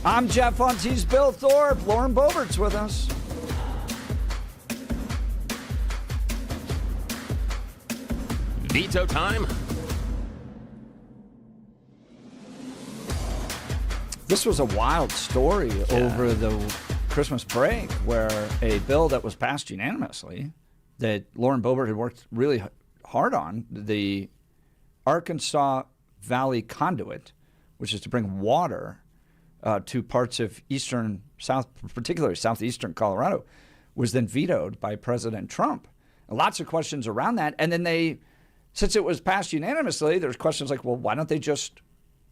I'm Jeff Hunt. Bill Thorpe. Lauren Boebert's with us. Veto time. This was a wild story over the Christmas break where a bill that was passed unanimously that Lauren Boebert had worked really hard on, the Arkansas Valley Conduit, which is to bring water to parts of particularly southeastern Colorado, was then vetoed by President Trump. And lots of questions around that. And then since it was passed unanimously, there's questions like, well, why don't they just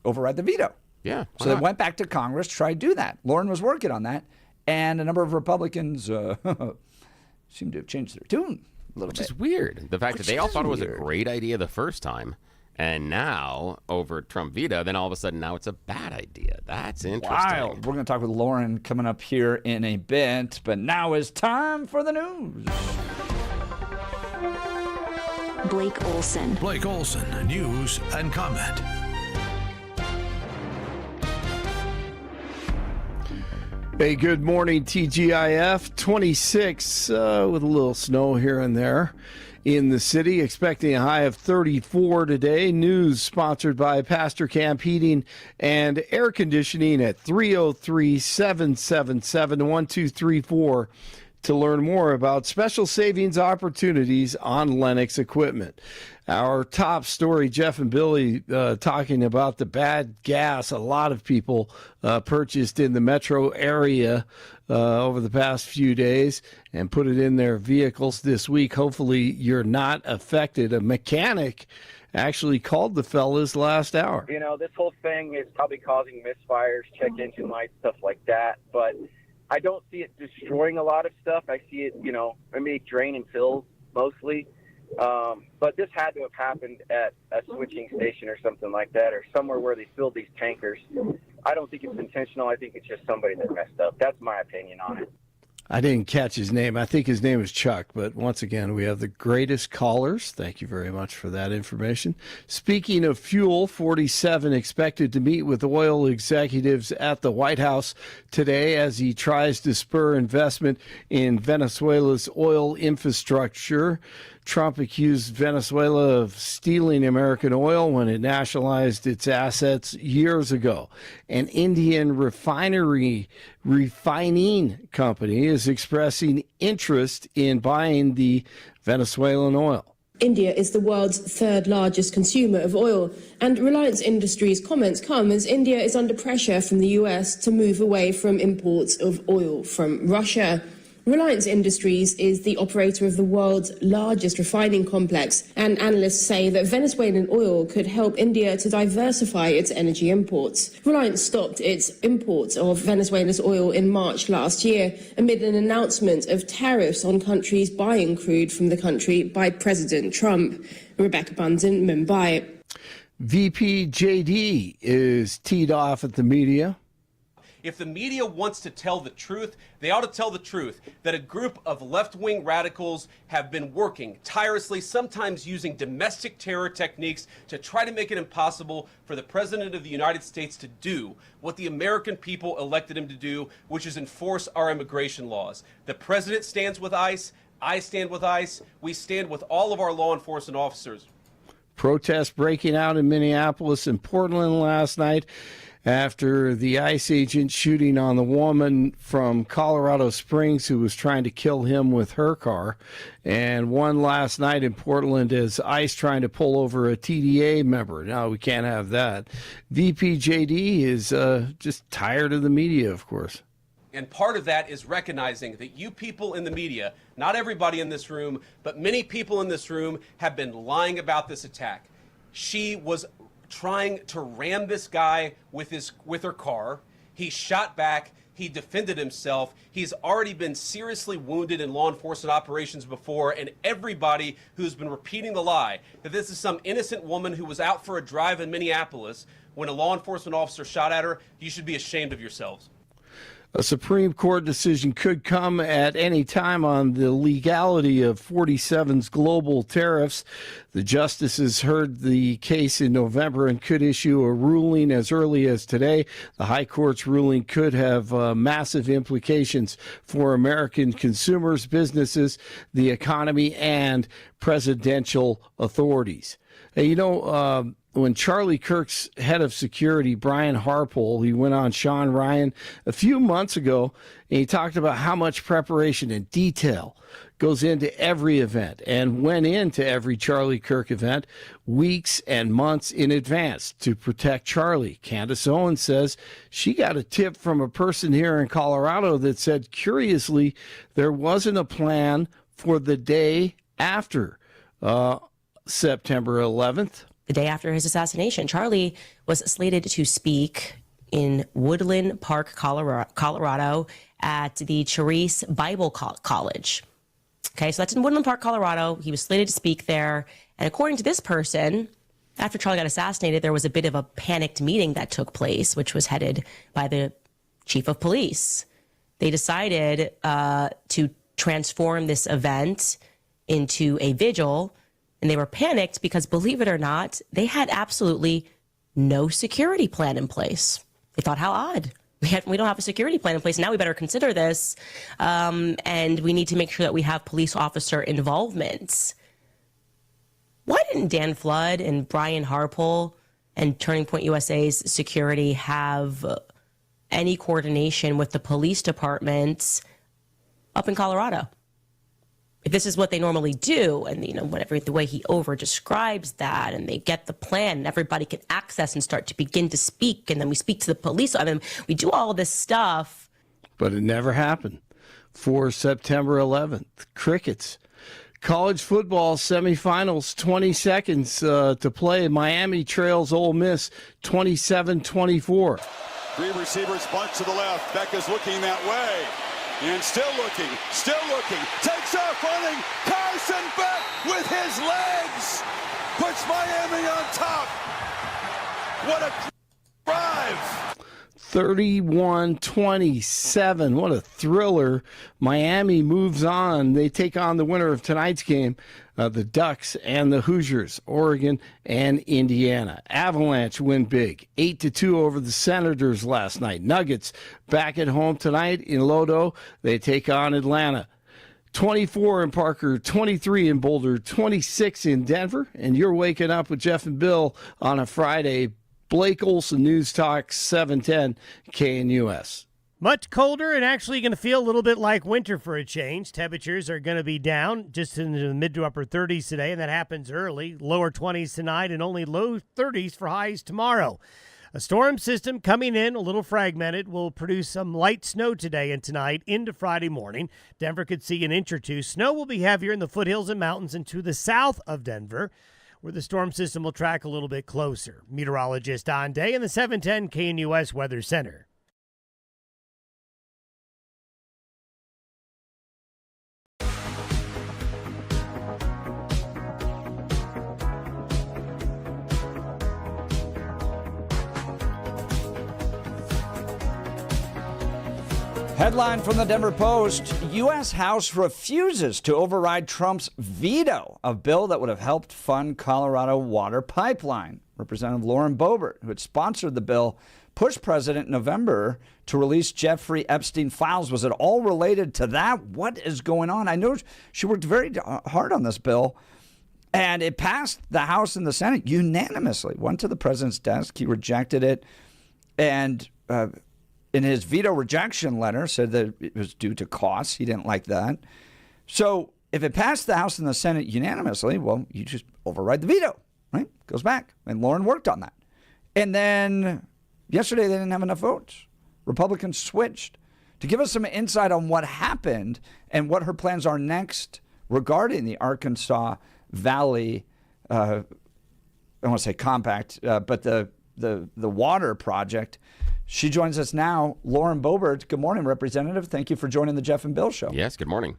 override the veto? Yeah. So they went back to Congress, tried to do that. Lauren was working on that. And a number of Republicans seem to have changed their tune a little bit. Which is weird. The fact that they all thought it was a great idea the first time, and now, over Trump veto, then all of a sudden now it's a bad idea. That's interesting. Wild. We're going to talk with Lauren coming up here in a bit, but now is time for the news. Blake Olson. Blake Olson, news and comment. Hey, good morning, TGIF. 26 with a little snow here and there in the city. Expecting a high of 34 today. News sponsored by Pastor Camp Heating and Air Conditioning at 303-777-1234 to learn more about special savings opportunities on Lennox equipment. Our top story, Jeff and Billy talking about the bad gas a lot of people purchased in the metro area over the past few days and put it in their vehicles this week. Hopefully you're not affected. A mechanic actually called the fellas last hour. You know, this whole thing is probably causing misfires, check engine lights, stuff like that, but I don't see it destroying a lot of stuff. I see it, maybe drain and fill mostly. But this had to have happened at a switching station or something like that, or somewhere where they filled these tankers. I don't think it's intentional. I think it's just somebody that messed up. That's my opinion on it. I didn't catch his name. I think his name is Chuck, but once again, we have the greatest callers. Thank you very much for that information. Speaking of fuel, 47 expected to meet with oil executives at the White House today as he tries to spur investment in Venezuela's oil infrastructure. Trump accused Venezuela of stealing American oil when it nationalized its assets years ago. An Indian refining company is expressing interest in buying the Venezuelan oil. India is the world's third largest consumer of oil, and Reliance Industries' comments come as India is under pressure from the US to move away from imports of oil from Russia. Reliance Industries is the operator of the world's largest refining complex, and analysts say that Venezuelan oil could help India to diversify its energy imports. Reliance stopped its imports of Venezuela's oil in March last year amid an announcement of tariffs on countries buying crude from the country by President Trump. Rebecca Bunton, Mumbai. VP JD is teed off at the media. If the media wants to tell the truth, they ought to tell the truth that a group of left-wing radicals have been working tirelessly, sometimes using domestic terror techniques to try to make it impossible for the President of the United States to do what the American people elected him to do, which is enforce our immigration laws. The President stands with ICE. I stand with ICE. We stand with all of our law enforcement officers. Protests breaking out in Minneapolis and Portland last night after the ICE agent shooting on the woman from Colorado Springs who was trying to kill him with her car. And one last night in Portland as ICE trying to pull over a TDA member. No, we can't have that. VP JD is just tired of the media, of course. And part of that is recognizing that you people in the media, not everybody in this room, but many people in this room have been lying about this attack. She was trying to ram this guy with her car. He shot back. He defended himself. He's already been seriously wounded in law enforcement operations before, and everybody who's been repeating the lie that this is some innocent woman who was out for a drive in Minneapolis when a law enforcement officer shot at her, you should be ashamed of yourselves. A Supreme Court decision could come at any time on the legality of 47's global tariffs. The justices heard the case in November and could issue a ruling as early as today. The High Court's ruling could have massive implications for American consumers, businesses, the economy, and presidential authorities. Hey, when Charlie Kirk's head of security, Brian Harpole, he went on Sean Ryan a few months ago, and he talked about how much preparation and detail goes into every event and went into every Charlie Kirk event weeks and months in advance to protect Charlie. Candace Owens says she got a tip from a person here in Colorado that said, curiously, there wasn't a plan for the day after September 11th. The day after his assassination, Charlie was slated to speak in Woodland Park, Colorado at the Charise Bible College. Okay, so that's in Woodland Park, Colorado. He was slated to speak there. And according to this person, after Charlie got assassinated, there was a bit of a panicked meeting that took place, which was headed by the chief of police. They decided to transform this event into a vigil. And they were panicked because, believe it or not, they had absolutely no security plan in place. They thought, how odd. We don't have a security plan in place. Now we better consider this. And we need to make sure that we have police officer involvement. Why didn't Dan Flood and Brian Harpole and Turning Point USA's security have any coordination with the police departments up in Colorado? If this is what they normally do, and whatever the way he over describes that, and they get the plan, and everybody can access and start to begin to speak, and then we speak to the police. I mean, we do all this stuff, but it never happened. For September 11th, crickets. College football semifinals, 20 seconds to play. Miami trails Ole Miss 27-24. Three receivers bunch to the left. Becca's looking that way. And still looking, takes off running, Carson Beck with his legs, puts Miami on top. What a drive. 31-27, what a thriller. Miami moves on. They take on the winner of tonight's game, the Ducks and the Hoosiers, Oregon and Indiana. Avalanche win big, 8-2 over the Senators last night. Nuggets back at home tonight in Lodo. They take on Atlanta. 24 in Parker, 23 in Boulder, 26 in Denver. And you're waking up with Jeff and Bill on a Friday. Blake Olson, News Talk 710 KNUS. Much colder and actually going to feel a little bit like winter for a change. Temperatures are going to be down just in the mid to upper 30s today, and that happens early. Lower 20s tonight and only low 30s for highs tomorrow. A storm system coming in, a little fragmented, will produce some light snow today and tonight into Friday morning. Denver could see an inch or two. Snow will be heavier in the foothills and mountains and to the south of Denver, where the storm system will track a little bit closer. Meteorologist Don Day in the 710 KNUS Weather Center. Headline from the Denver Post, U.S. House refuses to override Trump's veto of bill that would have helped fund Colorado water pipeline. Representative Lauren Boebert, who had sponsored the bill, pushed President in November to release Jeffrey Epstein files. Was it all related to that? What is going on? I know she worked very hard on this bill, and it passed the House and the Senate unanimously. Went to the president's desk. He rejected it, and in his veto rejection letter, said that it was due to costs. He didn't like that. So if it passed the House and the Senate unanimously, well, you just override the veto, right? Goes back. And Lauren worked on that. And then yesterday they didn't have enough votes. Republicans switched. To give us some insight on what happened and what her plans are next regarding the Arkansas Valley, I don't want to say compact, but the water project. She joins us now. Lauren Boebert. Good morning, Representative. Thank you for joining the Jeff and Bill Show. Yes, good morning.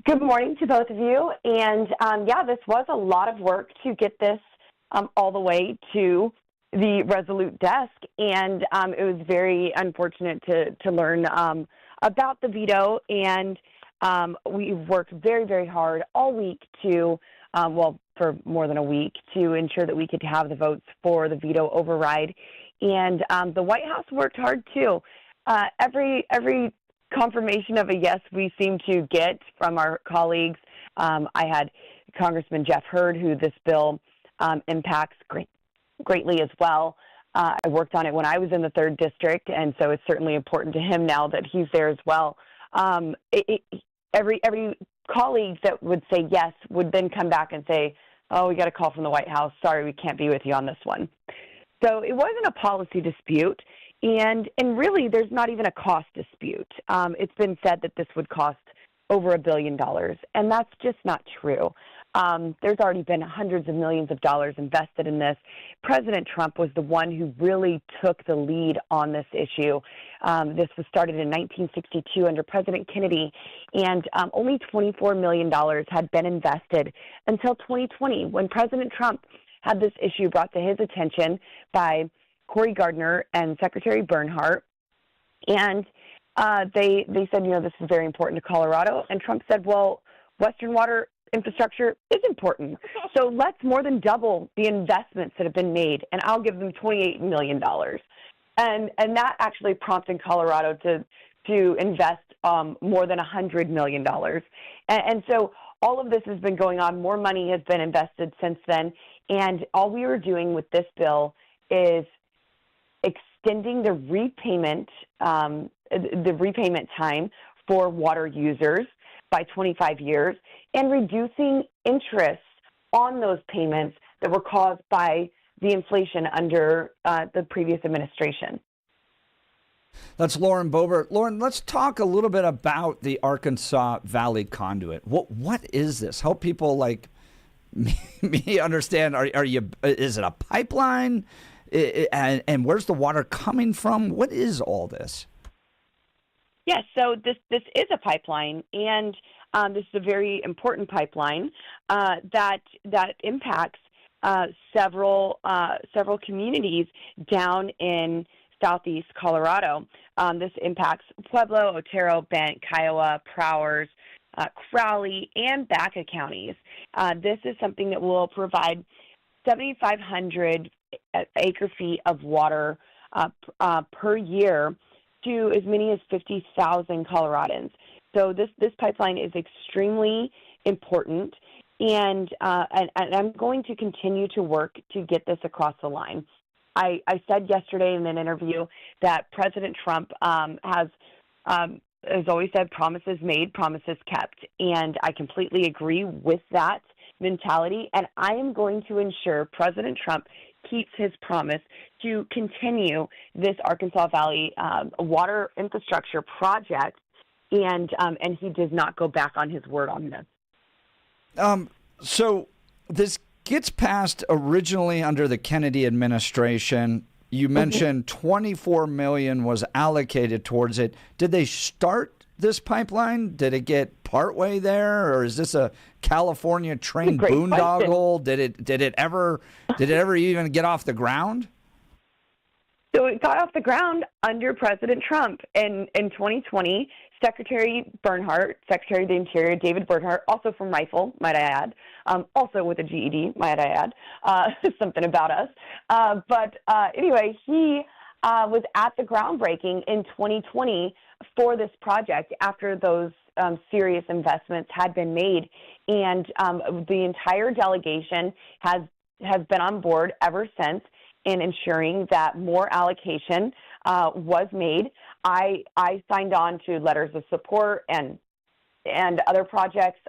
Good morning to both of you. And this was a lot of work to get this all the way to the Resolute desk, and it was very unfortunate to learn about the veto. And we worked very, very hard all week to, for more than a week, to ensure that we could have the votes for the veto override. And the White House worked hard too. Every confirmation of a yes we seem to get from our colleagues. I had Congressman Jeff Hurd, who this bill impacts greatly as well. I worked on it when I was in the 3rd District, and so it's certainly important to him now that he's there as well. Every colleague that would say yes would then come back and say, oh, we got a call from the White House. Sorry, we can't be with you on this one. So it wasn't a policy dispute, and really there's not even a cost dispute. It's been said that this would cost over $1 billion, and that's just not true. There's already been hundreds of millions of dollars invested in this. President Trump was the one who really took the lead on this issue. This was started in 1962 under President Kennedy, and only $24 million had been invested until 2020 when President Trump had this issue brought to his attention by Cory Gardner and Secretary Bernhardt. And they said, this is very important to Colorado. And Trump said, well, Western water infrastructure is important. So let's more than double the investments that have been made, and I'll give them $28 million. And that actually prompted Colorado to invest more than $100 million. And so all of this has been going on. More money has been invested since then. And all we were doing with this bill is extending the repayment time for water users by 25 years and reducing interest on those payments that were caused by the inflation under the previous administration. That's Lauren Boebert. Lauren, let's talk a little bit about the Arkansas Valley Conduit. What is this? Help people like me understand. Is it a pipeline? And where's the water coming from? What is all this? Yes, so this is a pipeline, and this is a very important pipeline that impacts several communities down in southeast Colorado. This impacts Pueblo, Otero, Bent, Kiowa, Prowers, Crowley, and Baca counties. This is something that will provide 7,500 acre-feet of water per year to as many as 50,000 Coloradans. So this pipeline is extremely important, and I'm going to continue to work to get this across the line. I said yesterday in an interview that President Trump has always said promises made, promises kept, and I completely agree with that mentality, and I am going to ensure President Trump keeps his promise to continue this Arkansas Valley water infrastructure project, and he does not go back on his word on this. So this gets passed originally under the Kennedy administration. You mentioned $24 million was allocated towards it. Did they start this pipeline? Did it get partway there, or is this a California train boondoggle? Did it ever even get off the ground? So it got off the ground under President Trump in 2020. Secretary Bernhardt, Secretary of the Interior David Bernhardt, also from Rifle, might I add, also with a GED, might I add, something about us. But anyway, he was at the groundbreaking in 2020 for this project after those serious investments had been made, and the entire delegation has been on board ever since in ensuring that more allocation was made. I signed on to letters of support and other projects,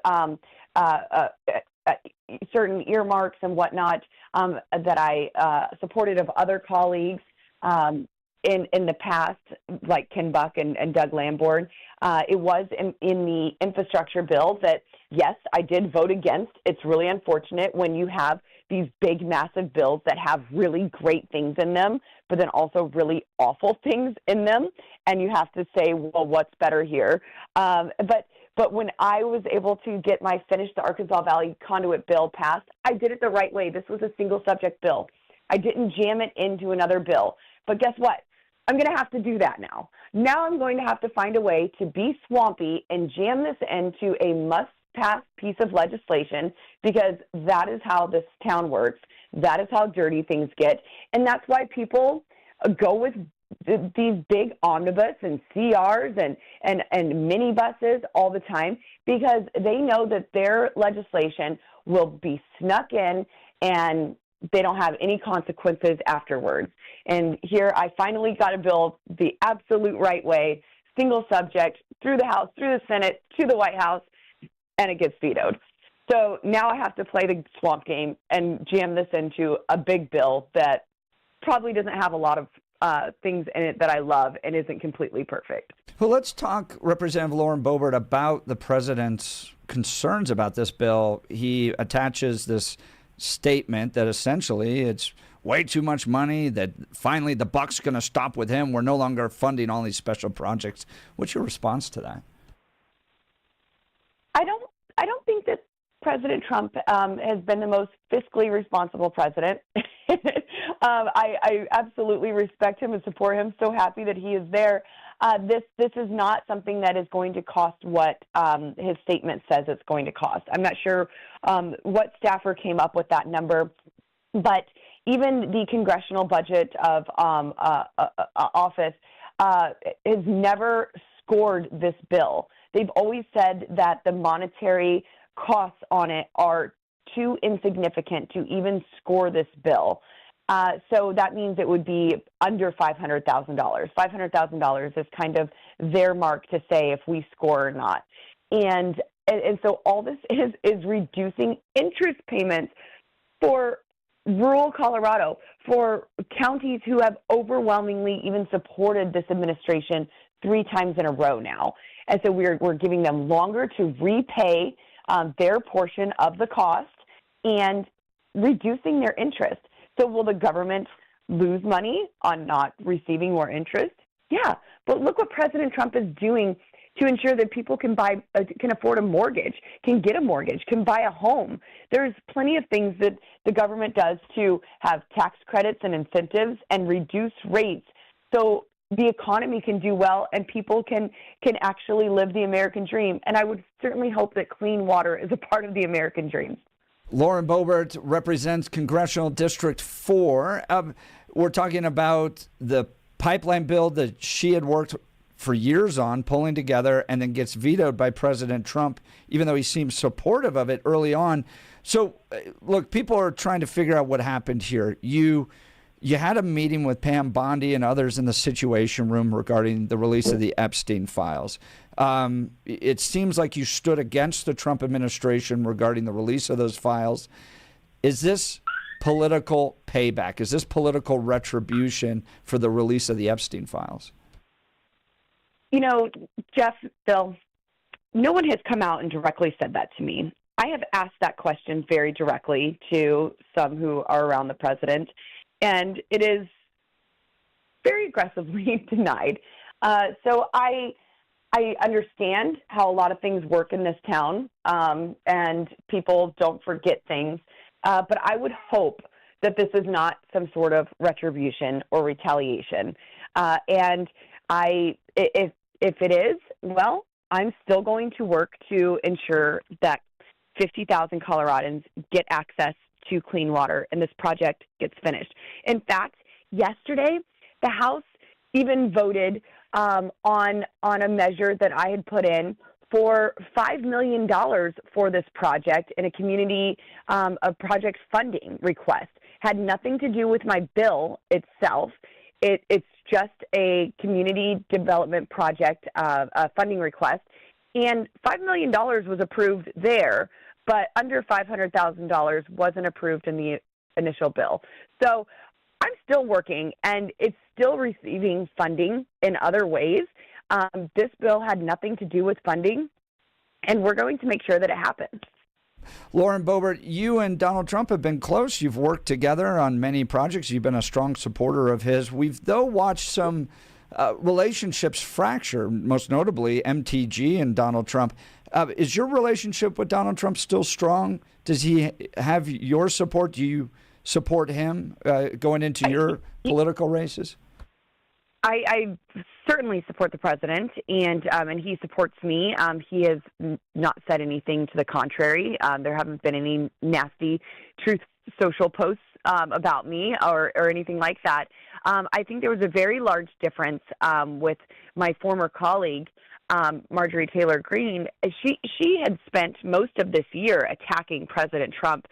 certain earmarks and whatnot that I supported of other colleagues in the past, like Ken Buck and Doug Lamborn. It was in the infrastructure bill that, yes, I did vote against. It's really unfortunate when you have these big, massive bills that have really great things in them, but then also really awful things in them, and you have to say, well, what's better here? But when I was able to get my Finish the Arkansas Valley Conduit bill passed, I did it the right way. This was a single subject bill. I didn't jam it into another bill. But guess what? I'm going to have to do that now. Now I'm going to have to find a way to be swampy and jam this into a must-pass piece of legislation, because that is how this town works. That is how dirty things get. And that's why people go with these big omnibus and CRs and minibuses all the time, because they know that their legislation will be snuck in and they don't have any consequences afterwards. And here I finally got a bill the absolute right way, single subject, through the House, through the Senate, to the White House, and it gets vetoed. So now I have to play the swamp game and jam this into a big bill that probably doesn't have a lot of things in it that I love and isn't completely perfect. Well, let's talk, Representative Lauren Boebert, about the president's concerns about this bill. He attaches this statement that essentially it's way too much money, that finally the buck's going to stop with him. We're no longer funding all these special projects. What's your response to that? I don't think that President Trump has been the most fiscally responsible president. I absolutely respect him and support him. So happy that he is there. This is not something that is going to cost what his statement says it's going to cost. I'm not sure what staffer came up with that number, but even the congressional budget of office has never scored this bill. They've always said that the monetary costs on it are too insignificant to even score this bill. So that means it would be under $500,000. $500,000 is kind of their mark to say if we score or not. And so all this is reducing interest payments for rural Colorado, for counties who have overwhelmingly even supported this administration 3 times in a row now. And so we're giving them longer to repay their portion of the cost and reducing their interest. So will the government lose money on not receiving more interest? Yeah, but look what President Trump is doing to ensure that people can afford a mortgage, can get a mortgage, can buy a home. There's plenty of things that the government does to have tax credits and incentives and reduce rates so the economy can do well and people can actually live the American dream. And I would certainly hope that clean water is a part of the American dream. Lauren Boebert represents Congressional District 4. We're talking about the pipeline bill that she had worked for years on, pulling together, and then gets vetoed by President Trump, even though he seems supportive of it early on. So, look, people are trying to figure out what happened here. You had a meeting with Pam Bondi and others in the Situation Room regarding the release of the Epstein files. It seems like you stood against the Trump administration regarding the release of those files. Is this political payback? Is this political retribution for the release of the Epstein files? You know, Jeff, Bill, no one has come out and directly said that to me. I have asked that question very directly to some who are around the president, and it is very aggressively denied. So I understand how a lot of things work in this town, and people don't forget things. But I would hope that this is not some sort of retribution or retaliation. And if it is, well, I'm still going to work to ensure that 50,000 Coloradans get access to clean water and this project gets finished. In fact, yesterday, the House even voted on a measure that I had put in for $5 million for this project in a community a project funding request. Had nothing to do with my bill itself. It's just a community development project funding request, and $5 million was approved there, but under $500,000 wasn't approved in the initial bill. So I'm still working, and it's still receiving funding in other ways. This bill had nothing to do with funding, and we're going to make sure that it happens. Lauren Boebert, you and Donald Trump have been close. You've worked together on many projects. You've been a strong supporter of his. We've, though, watched some relationships fracture, most notably MTG and Donald Trump. Is your relationship with Donald Trump still strong? Does he have your support? Do you support him going into your political races? I certainly support the president, and he supports me. He has not said anything to the contrary. There haven't been any nasty Truth Social posts about me or anything like that. I think there was a very large difference with my former colleague, Marjorie Taylor Greene. She had spent most of this year attacking President Trump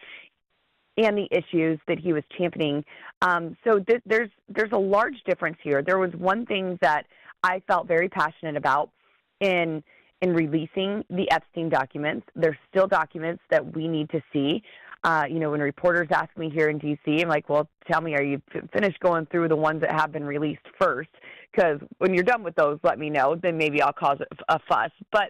and the issues that he was championing. So there's a large difference here. There was one thing that I felt very passionate about in releasing the Epstein documents. There's still documents that we need to see. When reporters ask me here in D.C., I'm like, well, tell me, are you finished going through the ones that have been released first? Because when you're done with those, let me know. Then maybe I'll cause a fuss. But,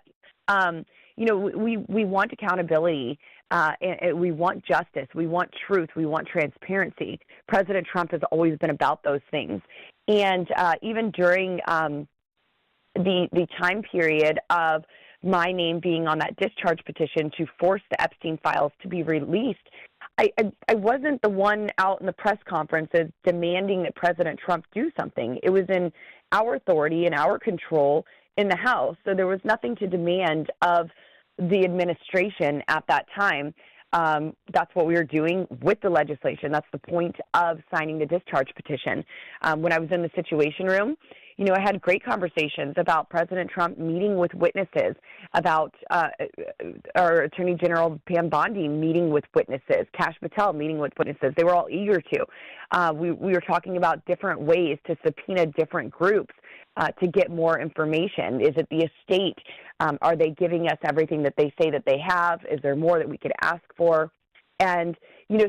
we want accountability. And we want justice. We want truth. We want transparency. President Trump has always been about those things. And even during the time period of my name being on that discharge petition to force the Epstein files to be released, I wasn't the one out in the press conferences demanding that President Trump do something. It was in our authority and our control in the House. So there was nothing to demand of the administration at that time. That's what we were doing with the legislation. That's the point of signing the discharge petition. When I was in the Situation Room, I had great conversations about President Trump meeting with witnesses, about our Attorney General Pam Bondi meeting with witnesses, Kash Patel meeting with witnesses. They were all eager to. We were talking about different ways to subpoena different groups to get more information. Is it the estate? Are they giving us everything that they say that they have? Is there more that we could ask for? And,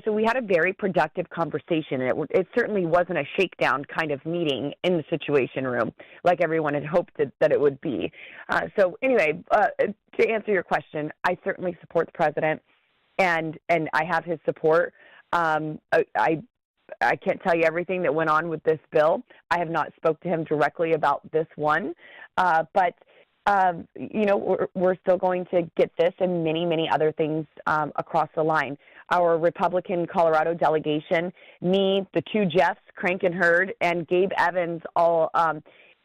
so we had a very productive conversation. It certainly wasn't a shakedown kind of meeting in the Situation Room like everyone had hoped that it would be. So anyway, to answer your question, I certainly support the president, and I have his support. I can't tell you everything that went on with this bill. I have not spoke to him directly about this one, but we're still going to get this and many, many other things across the line. Our Republican Colorado delegation, me, the two Jeffs, Crank and Hurd, and Gabe Evans all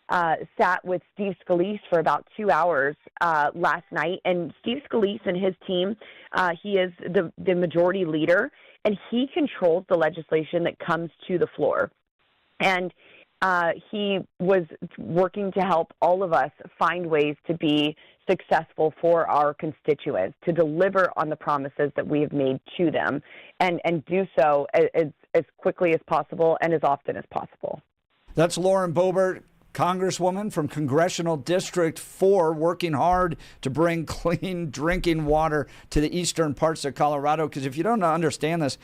sat with Steve Scalise for about 2 hours last night. And Steve Scalise and his team, he is the majority leader, and he controls the legislation that comes to the floor. And he was working to help all of us find ways to be successful for our constituents, to deliver on the promises that we have made to them, and do so as quickly as possible and as often as possible. That's Lauren Boebert, Congresswoman from Congressional District 4, working hard to bring clean drinking water to the eastern parts of Colorado. Because if you don't understand this,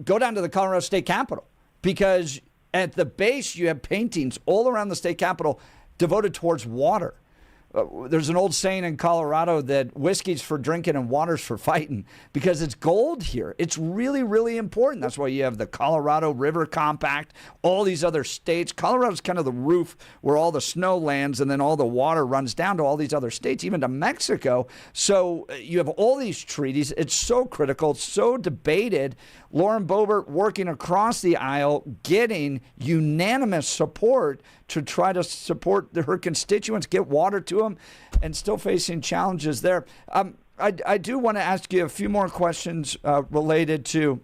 go down to the Colorado State Capitol, because at the base you have paintings all around the state capitol devoted towards water. There's an old saying in Colorado that whiskey's for drinking and water's for fighting, because it's gold here. It's really, really important. That's why you have the Colorado River Compact, all these other states. Colorado's kind of the roof where all the snow lands, and then all the water runs down to all these other states, even to Mexico. So you have all these treaties. It's so critical, it's so debated. Lauren Boebert working across the aisle, getting unanimous support to try to support her constituents, get water to them, and still facing challenges there. I do want to ask you a few more questions related to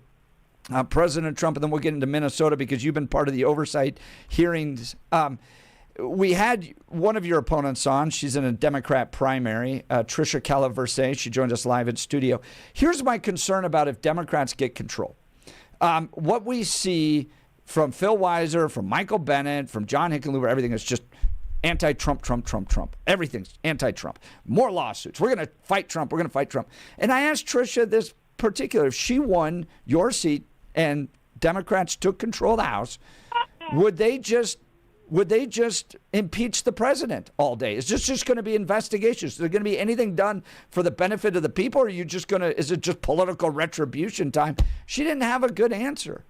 President Trump, and then we'll get into Minnesota, because you've been part of the oversight hearings. We had one of your opponents on. She's in a Democrat primary, Tricia Calaverse. She joined us live in studio. Here's my concern about if Democrats get control. What we see from Phil Weiser, from Michael Bennett, from John Hickenlooper, everything is just anti-Trump, Trump, Trump, Trump. Everything's anti-Trump. More lawsuits. We're going to fight Trump. We're going to fight Trump. And I asked Tricia this particular, if she won your seat and Democrats took control of the House, would they just impeach the president all day? Is this just going to be investigations? Is there going to be anything done for the benefit of the people, or are you just going to, is it just political retribution time? She didn't have a good answer.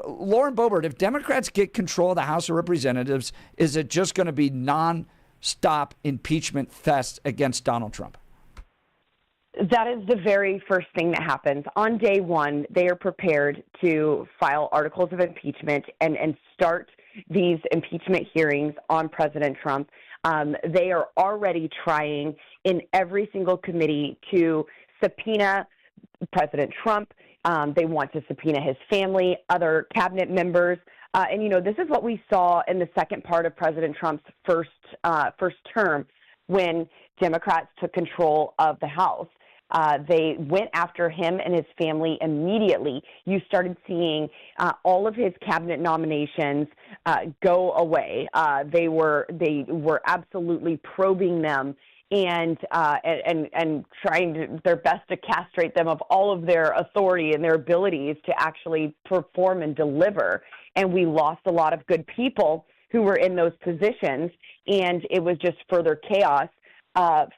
Lauren Boebert, if Democrats get control of the House of Representatives, is it just going to be non-stop impeachment fest against Donald Trump? That is the very first thing that happens. On day one, they are prepared to file articles of impeachment and start these impeachment hearings on President Trump. They are already trying in every single committee to subpoena President Trump. They want to subpoena his family, other cabinet members. And, this is what we saw in the second part of President Trump's first term when Democrats took control of the House. They went after him and his family immediately. You started seeing all of his cabinet nominations go away. They were absolutely probing them and trying their best to castrate them of all of their authority and their abilities to actually perform and deliver. And we lost a lot of good people who were in those positions, and it was just further chaos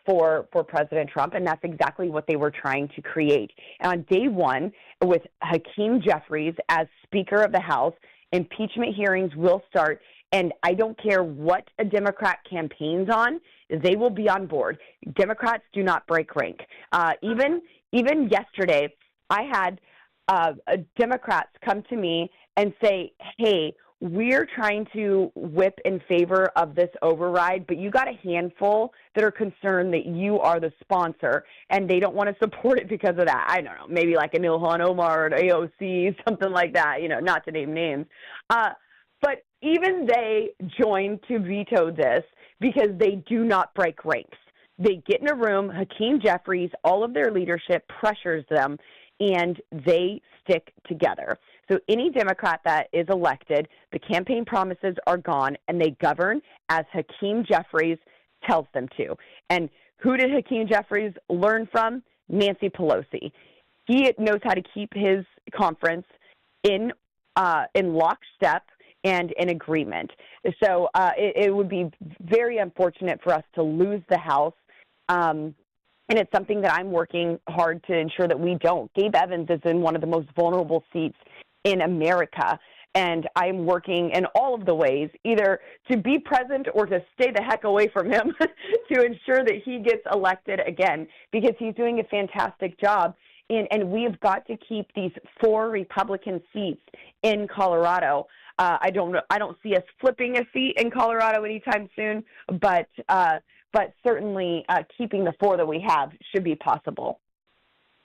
for President Trump, and that's exactly what they were trying to create. And on day one, with Hakeem Jeffries as Speaker of the House, impeachment hearings will start, and I don't care what a Democrat campaigns on, they will be on board. Democrats do not break rank. Even yesterday, I had Democrats come to me and say, hey, we're trying to whip in favor of this override, but you got a handful that are concerned that you are the sponsor, and they don't want to support it because of that. I don't know, maybe like an Ilhan Omar at AOC, something like that, not to name names. But even they joined to veto this because they do not break ranks. They get in a room, Hakeem Jeffries, all of their leadership pressures them, and they stick together. So any Democrat that is elected, the campaign promises are gone, and they govern as Hakeem Jeffries tells them to. And who did Hakeem Jeffries learn from? Nancy Pelosi. He knows how to keep his conference in lockstep and in agreement. So it would be very unfortunate for us to lose the House. And it's something that I'm working hard to ensure that we don't. Gabe Evans is in one of the most vulnerable seats in America, and I'm working in all of the ways, either to be present or to stay the heck away from him to ensure that he gets elected again, because he's doing a fantastic job. And we have got to keep these 4 Republican seats in Colorado. I don't see us flipping a seat in Colorado anytime soon, but certainly keeping the 4 that we have should be possible.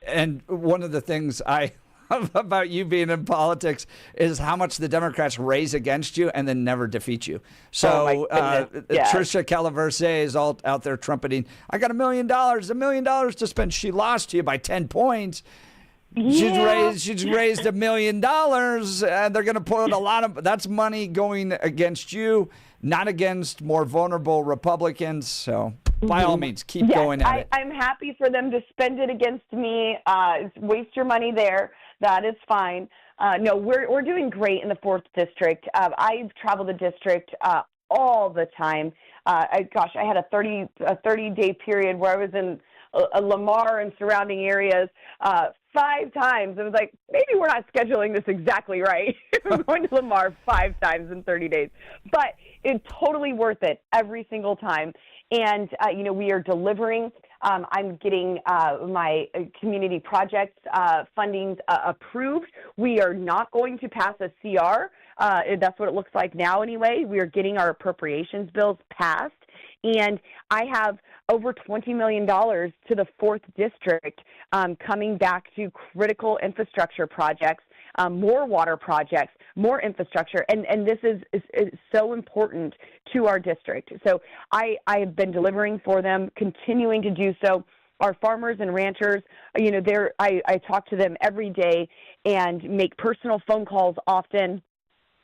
And one of the things I love about you being in politics is how much the Democrats raise against you and then never defeat you. So Tricia Calaverse is all out there trumpeting, I got $1 million to spend. She lost to you by 10 points. Yeah. She's raised $1 million, and they're going to put a lot of that's money going against you, not against more vulnerable Republicans. So by all means, keep going at it. I'm happy for them to spend it against me. Waste your money there. That is fine. No, we're doing great in the 4th District. I've traveled the district all the time. I had a 30-day period where I was in Lamar and surrounding areas 5 times. It was like, maybe we're not scheduling this exactly right. We're going to Lamar 5 times in 30 days. But it's totally worth it every single time. And, we are delivering. I'm getting my community projects funding approved. We are not going to pass a CR. That's what it looks like now anyway. We are getting our appropriations bills passed. And I have over $20 million to the 4th District coming back to critical infrastructure projects, more water projects, more infrastructure. And this is so important to our district. So I have been delivering for them, continuing to do so. Our farmers and ranchers, I talk to them every day and make personal phone calls often.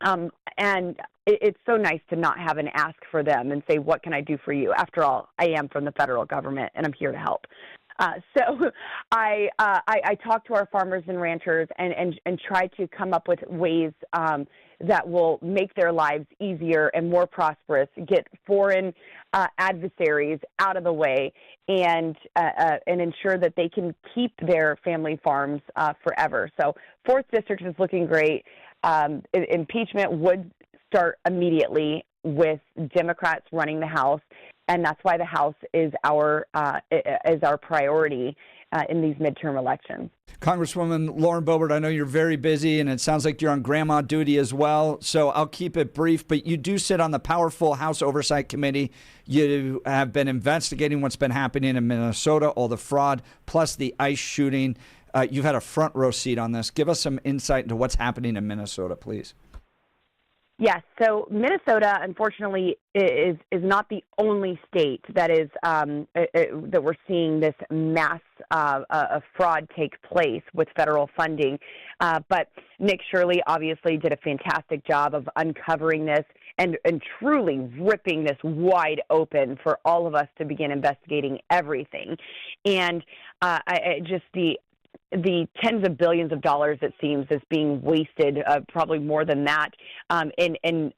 And it's so nice to not have an ask for them and say, what can I do for you? After all, I am from the federal government, and I'm here to help. So I talk to our farmers and ranchers and try to come up with ways that will make their lives easier and more prosperous, get foreign adversaries out of the way, and ensure that they can keep their family farms forever. So 4th District is looking great. Impeachment would start immediately with Democrats running the House, and that's why the House is our priority. in these midterm elections. Congresswoman Lauren Boebert, I know you're very busy, and it sounds like you're on grandma duty as well, so I'll keep it brief, but you do sit on the powerful House Oversight Committee. You have been investigating what's been happening in Minnesota, all the fraud, plus the ICE shooting. You've had a front row seat on this. Give us some insight into what's happening in Minnesota, please. Yes, so Minnesota, unfortunately, is not the only state that is that we're seeing this mass fraud take place with federal funding. But Nick Shirley obviously did a fantastic job of uncovering this and truly ripping this wide open for all of us to begin investigating everything. And the tens of billions of dollars, it seems, is being wasted, probably more than that, in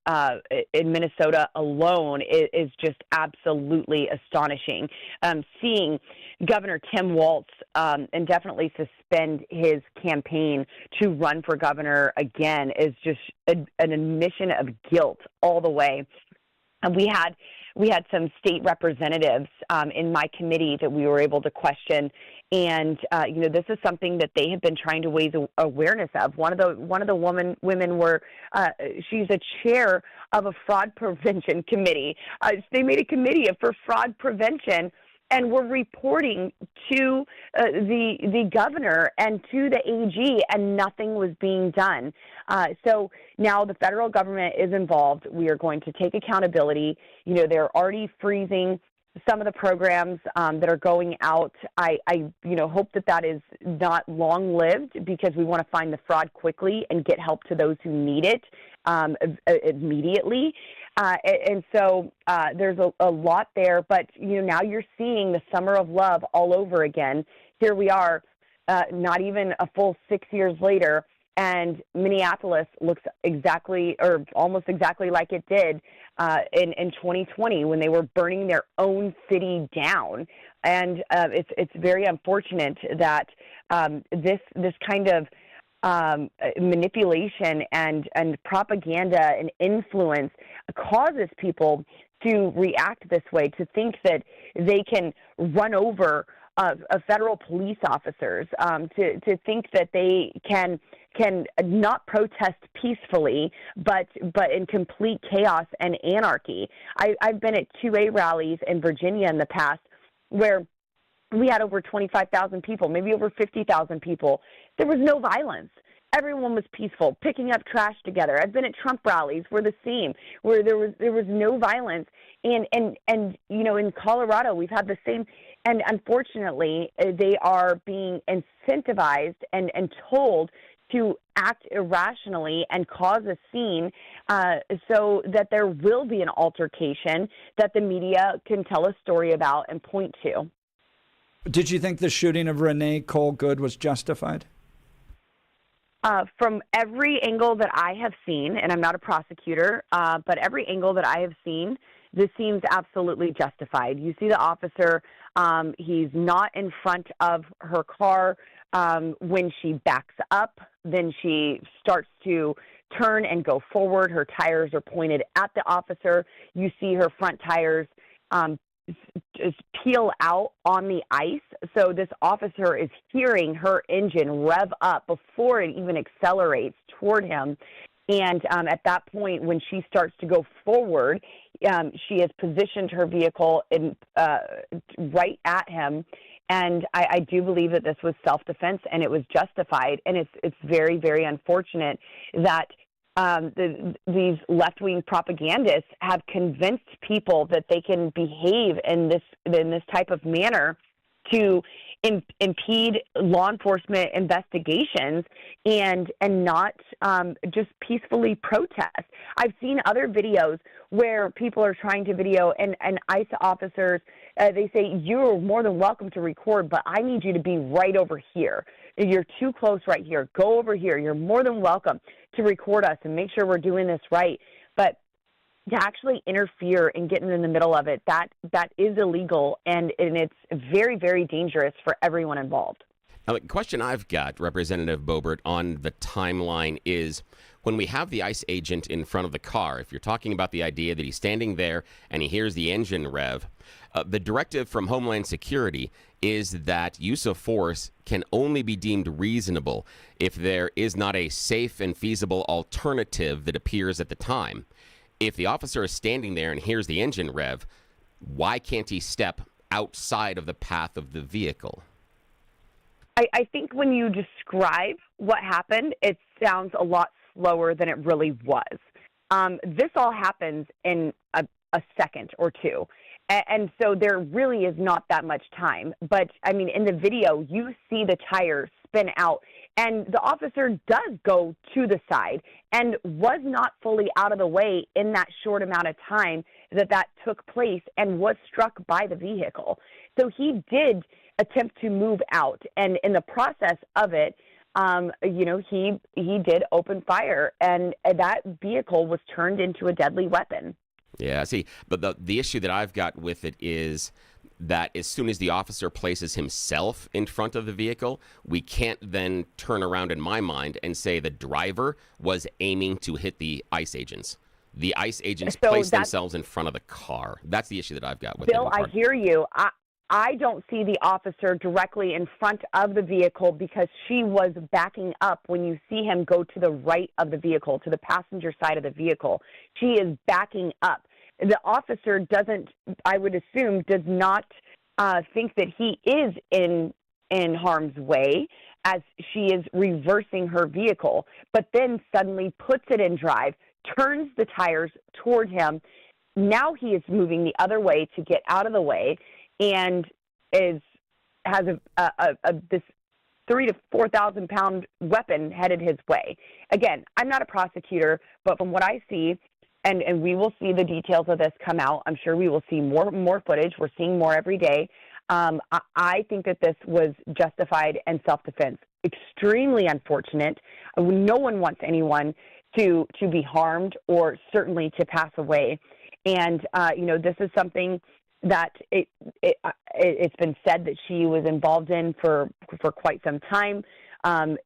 Minnesota alone is just absolutely astonishing. Seeing Governor Tim Walz indefinitely suspend his campaign to run for governor again is just an admission of guilt all the way. And we had some state representatives in my committee that we were able to question. And this is something that they have been trying to raise awareness of. One of the women were she's a chair of a fraud prevention committee. They made a committee for fraud prevention, and we're reporting to the governor and to the AG, and nothing was being done. So now the federal government is involved. We are going to take accountability. They're already freezing some of the programs that are going out. I hope that is not long-lived, because we want to find the fraud quickly and get help to those who need it immediately. And so there's a lot there, but now you're seeing the summer of love all over again. Here we are, not even a full 6 years later, and Minneapolis looks exactly, or almost exactly, like it did in 2020 when they were burning their own city down. And it's very unfortunate that this kind of manipulation and propaganda and influence causes people to react this way, to think that they can run over federal police officers, to think that they can not protest peacefully, but in complete chaos and anarchy. I've been at 2A rallies in Virginia in the past where we had over 25,000 people, maybe over 50,000 people. There was no violence. Everyone was peaceful, picking up trash together. I've been at Trump rallies where the same, where there was no violence. And in Colorado, we've had the same. And unfortunately, they are being incentivized and told to act irrationally and cause a scene so that there will be an altercation that the media can tell a story about and point to. Did you think the shooting of Renee Cole Good was justified? From every angle that I have seen, and I'm not a prosecutor, but every angle that I have seen, this seems absolutely justified. You see the officer, he's not in front of her car. When she backs up, then she starts to turn and go forward. Her tires are pointed at the officer. You see her front tires just peel out on the ice. So this officer is hearing her engine rev up before it even accelerates toward him. And at that point, when she starts to go forward, she has positioned her vehicle right at him. And I do believe that this was self-defense and it was justified. And it's very, very unfortunate that these left-wing propagandists have convinced people that they can behave in this type of manner to impede law enforcement investigations and not just peacefully protest. I've seen other videos where people are trying to video and ICE officers, they say, you're more than welcome to record, but I need you to be right over here. You're too close right here. Go over here. You're more than welcome to record us and make sure we're doing this right. But to actually interfere and get in the middle of it, that is illegal, and it's very, very dangerous for everyone involved. Now, the question I've got, Representative Boebert, on the timeline is, when we have the ICE agent in front of the car, if you're talking about the idea that he's standing there and he hears the engine rev, the directive from Homeland Security is that use of force can only be deemed reasonable if there is not a safe and feasible alternative that appears at the time. If the officer is standing there and hears the engine rev, why can't he step outside of the path of the vehicle? I think when you describe what happened, it sounds a lot slower than it really was. This all happens in a second or two. And so there really is not that much time. But, I mean, in the video, you see the tires spin out, and the officer does go to the side and was not fully out of the way in that short amount of time that took place and was struck by the vehicle. So he did attempt to move out, and in the process of it, he did open fire, and that vehicle was turned into a deadly weapon. Yeah, see, but the issue that I've got with it is that as soon as the officer places himself in front of the vehicle, we can't then turn around in my mind and say the driver was aiming to hit the ICE agents. The ICE agents place themselves in front of the car. That's the issue that I've got with it. Bill, I hear you. I don't see the officer directly in front of the vehicle because she was backing up when you see him go to the right of the vehicle, to the passenger side of the vehicle. She is backing up. The officer doesn't, I would assume, does not think that he is in harm's way as she is reversing her vehicle, but then suddenly puts it in drive, turns the tires toward him. Now he is moving the other way to get out of the way, and has this 3,000 to 4,000 pound weapon headed his way. Again, I'm not a prosecutor, but from what I see, and we will see the details of this come out. I'm sure we will see more footage. We're seeing more every day. I think that this was justified and self-defense. Extremely unfortunate. No one wants anyone to be harmed or certainly to pass away. And this is something that it's been said that she was involved in for quite some time,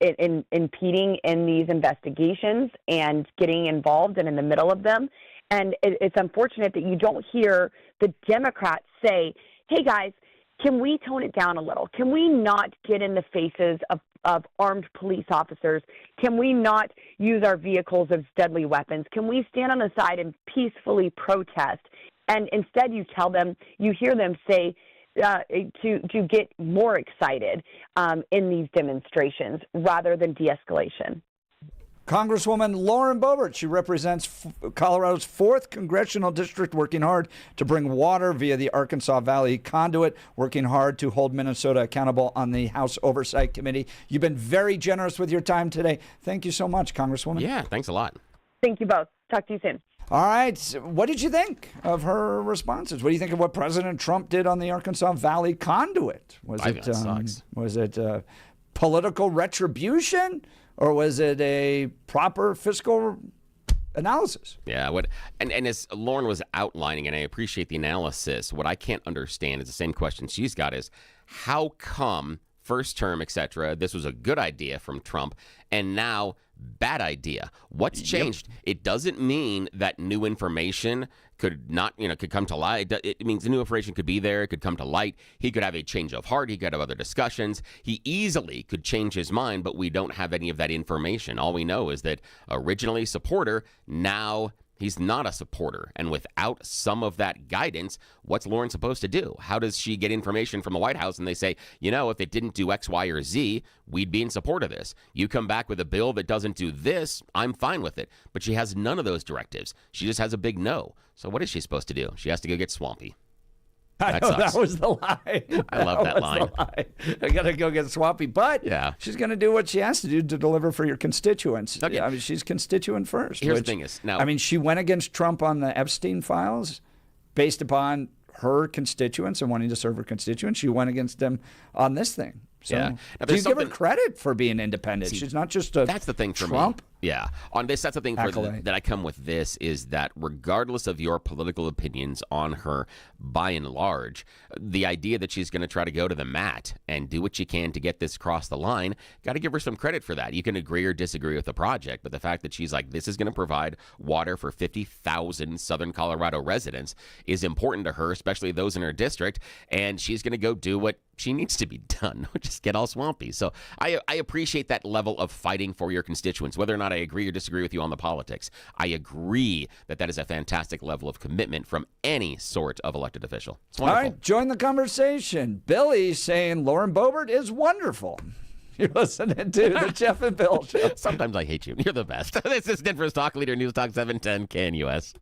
in impeding in these investigations and getting involved and in the middle of them. And it's unfortunate that you don't hear the Democrats say, hey, guys, can we tone it down a little? Can we not get in the faces of armed police officers? Can we not use our vehicles as deadly weapons? Can we stand on the side and peacefully protest? And instead you hear them say to get more excited in these demonstrations rather than de-escalation. Congresswoman Lauren Boebert, she represents Colorado's 4th Congressional District, working hard to bring water via the Arkansas Valley Conduit, working hard to hold Minnesota accountable on the House Oversight Committee. You've been very generous with your time today. Thank you so much, Congresswoman. Yeah, thanks a lot. Thank you both. Talk to you soon. All right. What did you think of her responses? What do you think of what President Trump did on the Arkansas Valley Conduit? Was it political retribution, or was it a proper fiscal analysis? Yeah. And as Lauren was outlining, and I appreciate the analysis, what I can't understand is the same question she's got is how come first term, etc., this was a good idea from Trump, and now bad idea? What's changed? It doesn't mean that new information could come to light. It means the new information could be there. It could come to light. He could have a change of heart. He could have other discussions. He easily could change his mind, but we don't have any of that information. All we know is that originally supporter, now he's not a supporter. And without some of that guidance, what's Lauren supposed to do? How does she get information from the White House and they say, if they didn't do X, Y, or Z, we'd be in support of this. You come back with a bill that doesn't do this, I'm fine with it. But she has none of those directives. She just has a big no. So what is she supposed to do? She has to go get swampy. I know, that was the lie. I love that line. I got to go get swampy. But she's going to do what she has to do to deliver for your constituents. Okay. I mean, she's constituent first. Here's the thing is, now, she went against Trump on the Epstein files based upon her constituents and wanting to serve her constituents. She went against them on this thing. So Now, do you give her credit for being independent? She's not just a that's the thing for Trump me. Yeah. On this, that's the thing that I come with this is that regardless of your political opinions on her, by and large, the idea that she's going to try to go to the mat and do what she can to get this across the line, got to give her some credit for that. You can agree or disagree with the project, but the fact that she's like, this is going to provide water for 50,000 Southern Colorado residents is important to her, especially those in her district, and she's going to go do what she needs to be done, which is get all swampy. So I appreciate that level of fighting for your constituents, whether or not I agree or disagree with you on the politics. I agree that is a fantastic level of commitment from any sort of elected official. It's wonderful. All right, join the conversation. Billy saying Lauren Boebert is wonderful. You're listening to the Jeff and Bill Show. Sometimes I hate you. You're the best. This is Denver's Talk Leader, News Talk 710 KNUS.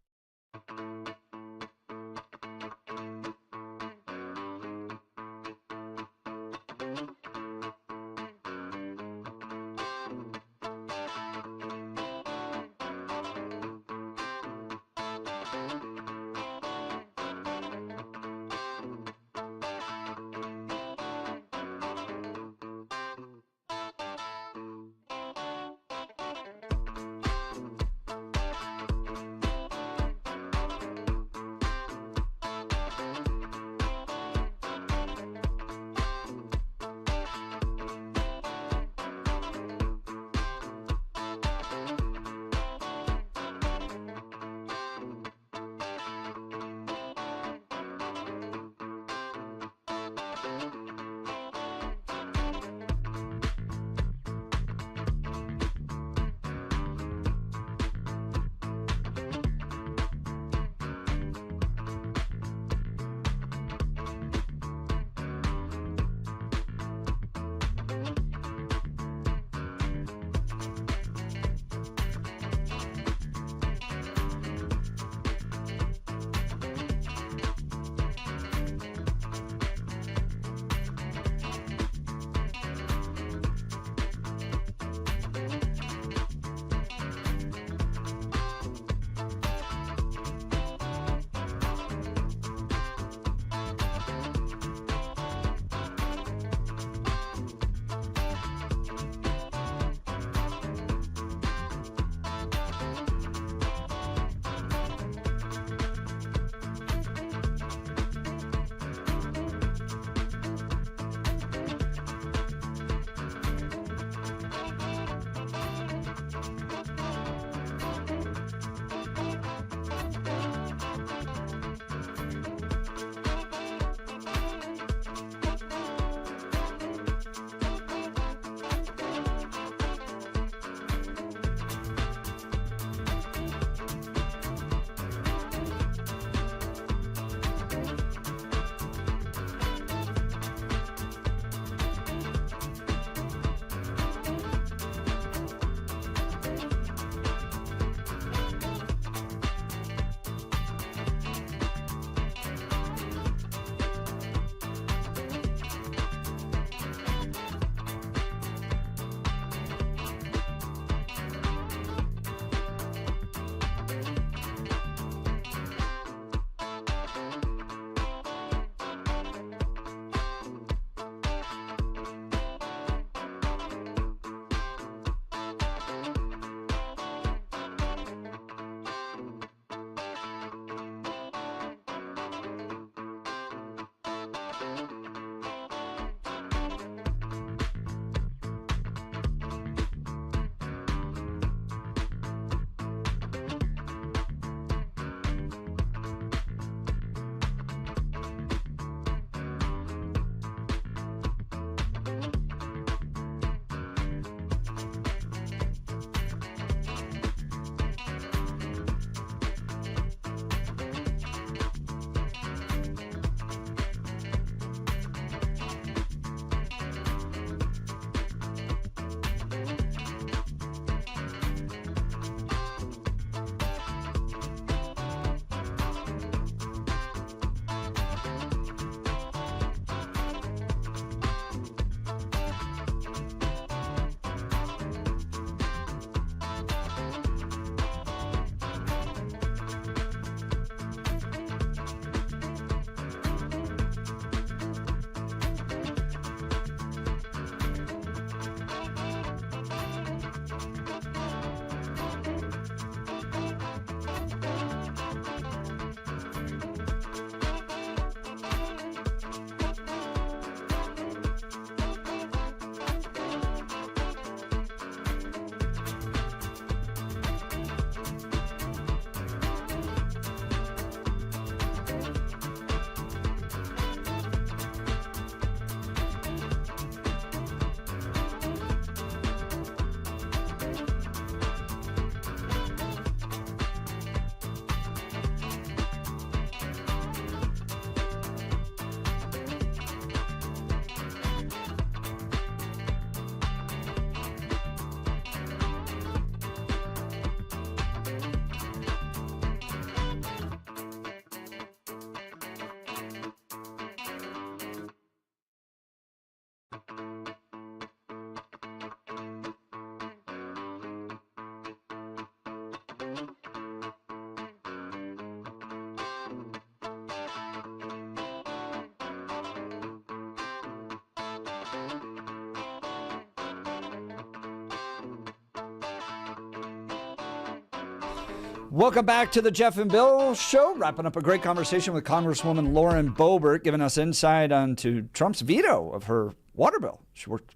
Welcome back to the Jeff and Bill Show. Wrapping up a great conversation with Congresswoman Lauren Boebert, giving us insight onto Trump's veto of her water bill. She worked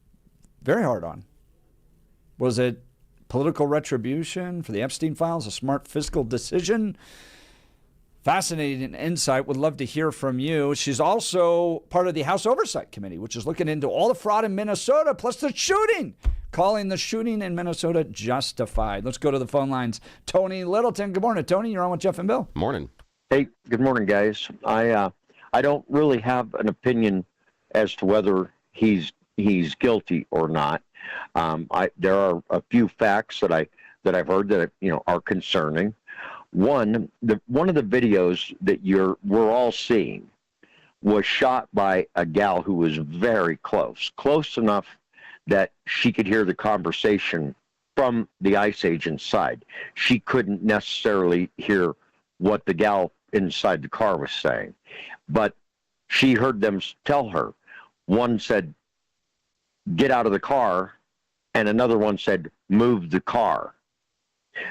very hard on. Was it political retribution for the Epstein files, a smart fiscal decision? Fascinating insight. Would love to hear from you. She's also part of the House Oversight Committee, which is looking into all the fraud in Minnesota, plus the shooting, calling the shooting in Minnesota justified. Let's go to the phone lines. Tony Littleton. Good morning, Tony. You're on with Jeff and Bill. Morning. Hey, good morning, guys. I don't really have an opinion as to whether he's guilty or not. There are a few facts that I've heard that are concerning. One of the videos that we're all seeing was shot by a gal who was very close enough that she could hear the conversation from the ICE agent's side. She couldn't necessarily hear what the gal inside the car was saying, but she heard them tell her. One said, "Get out of the car," and another one said, "Move the car."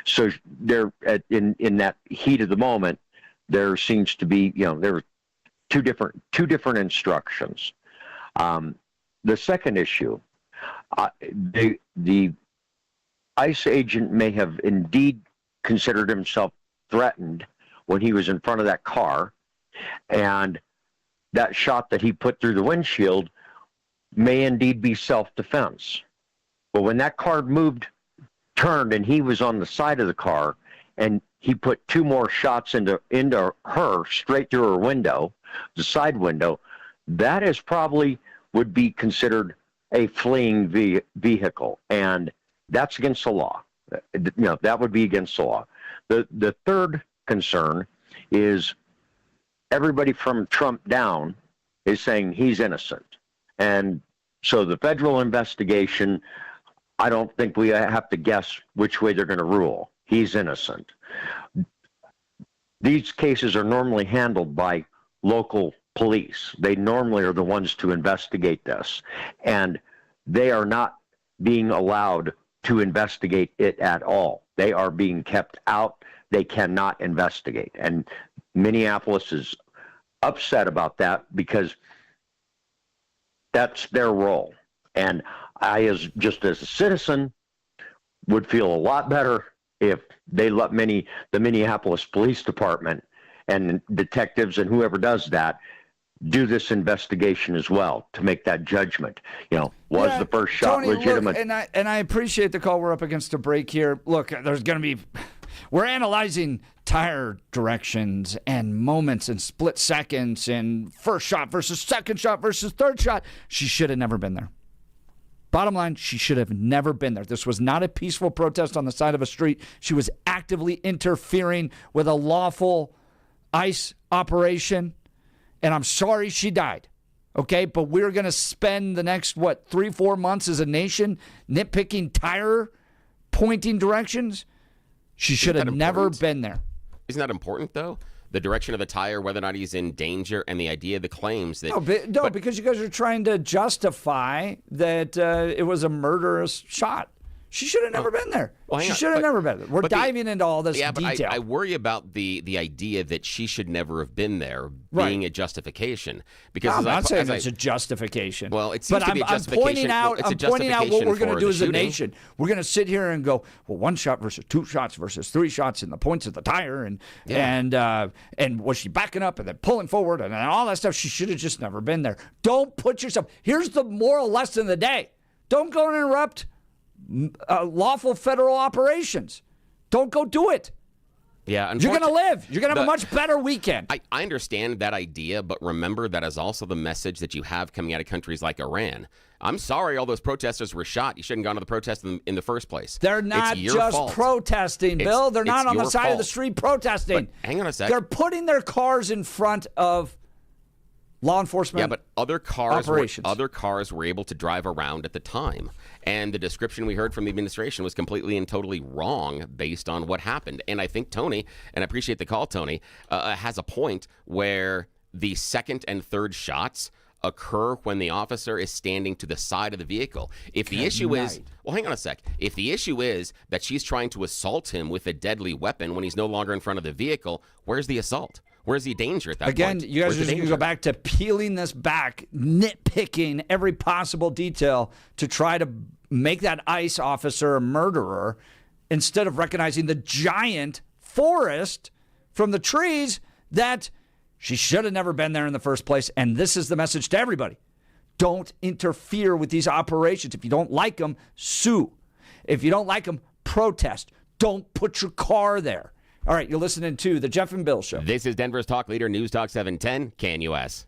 So there, in that heat of the moment, there seems to be, there were two different instructions. The second issue, the ICE agent may have indeed considered himself threatened when he was in front of that car, and that shot that he put through the windshield may indeed be self-defense. But when that car turned and he was on the side of the car, and he put two more shots into her straight through her window, the side window, that is probably would be considered a fleeing vehicle, and that's against the law. That would be against the law. The third concern is everybody from Trump down is saying he's innocent, and so the federal investigation, I don't think we have to guess which way they're going to rule. He's innocent. These cases are normally handled by local police. They normally are the ones to investigate this, and they are not being allowed to investigate it at all. They are being kept out. They cannot investigate, and Minneapolis is upset about that because that's their role. And I, just as a citizen, would feel a lot better if they let the Minneapolis Police Department and detectives and whoever does that do this investigation as well to make that judgment. Was the first shot Tony, legitimate? Look, and I appreciate the call. We're up against a break here. Look, there's going to be. We're analyzing tire directions and moments and split seconds and first shot versus second shot versus third shot. She should have never been there. Bottom line, she should have never been there. This was not a peaceful protest on the side of a street. She was actively interfering with a lawful ICE operation, and I'm sorry she died. Okay, but we're going to spend the next, 3-4 months as a nation nitpicking tire pointing directions? She should have never been there. Isn't that important, though? The direction of the tire, whether or not he's in danger, and the idea of the claims that... No, because you guys are trying to justify that it was a murderous shot. She should have never been there. She should have never been there. We're diving into all this detail. But I worry about the idea that she should never have been there being a justification. Because I'm not saying it's a justification. Well, it seems to be a justification. I'm pointing out what we're going to do as a nation. We're going to sit here and go, well, one shot versus two shots versus three shots and the points of the tire and was she backing up and then pulling forward and all that stuff. She should have just never been there. Don't put yourself. Here's the moral lesson of the day. Don't go and interrupt lawful federal operations. Don't go do it. Yeah, you're going to live. You're going to have a much better weekend. I understand that idea, but remember that is also the message that you have coming out of countries like Iran. I'm sorry all those protesters were shot. You shouldn't have gone to the protest in the first place. They're not just protesting, Bill. They're not on the side of the street protesting. But hang on a sec. They're putting their cars in front of law enforcement. Yeah, but other cars were able to drive around at the time. And the description we heard from the administration was completely and totally wrong based on what happened. And I think Tony, and I appreciate the call, Tony, has a point where the second and third shots occur when the officer is standing to the side of the vehicle. If the issue is, well, hang on a sec. If the issue is that she's trying to assault him with a deadly weapon when he's no longer in front of the vehicle, where's the assault? Where's the danger at that point? Again, you guys are just going to go back to peeling this back, nitpicking every possible detail to try to make that ICE officer a murderer instead of recognizing the giant forest from the trees that she should have never been there in the first place. And this is the message to everybody. Don't interfere with these operations. If you don't like them, sue. If you don't like them, protest. Don't put your car there. All right, you're listening to The Jeff and Bill Show. This is Denver's Talk Leader, News Talk 710, KNUS.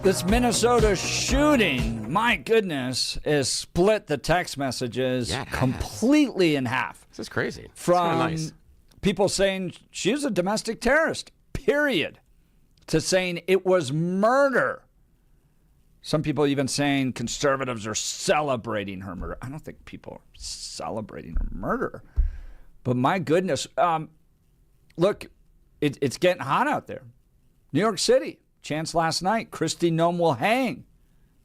This Minnesota shooting, my goodness, has split the text messages completely in half. This is crazy. From nice. people saying she's a domestic terrorist, period, to saying it was murder. Some people even saying conservatives are celebrating her murder. I don't think people are celebrating her murder. But my goodness, look, it's getting hot out there. New York City. Chance last night, Kristi Noem will hang,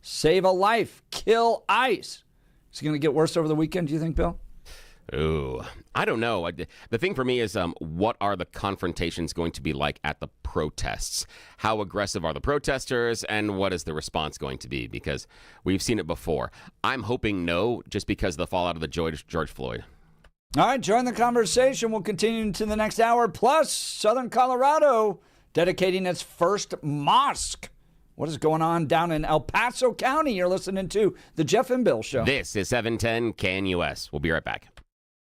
save a life, kill ICE. Is it going to get worse over the weekend, do you think, Bill? Ooh, I don't know. The thing for me is what are the confrontations going to be like at the protests? How aggressive are the protesters, and what is the response going to be? Because we've seen it before. I'm hoping no, just because of the fallout of the George Floyd. All right, join the conversation. We'll continue into the next hour. Plus, Southern Colorado dedicating its first mosque. What is going on down in El Paso County? You're listening to The Jeff and Bill Show. This is 710 KNUS. We'll be right back.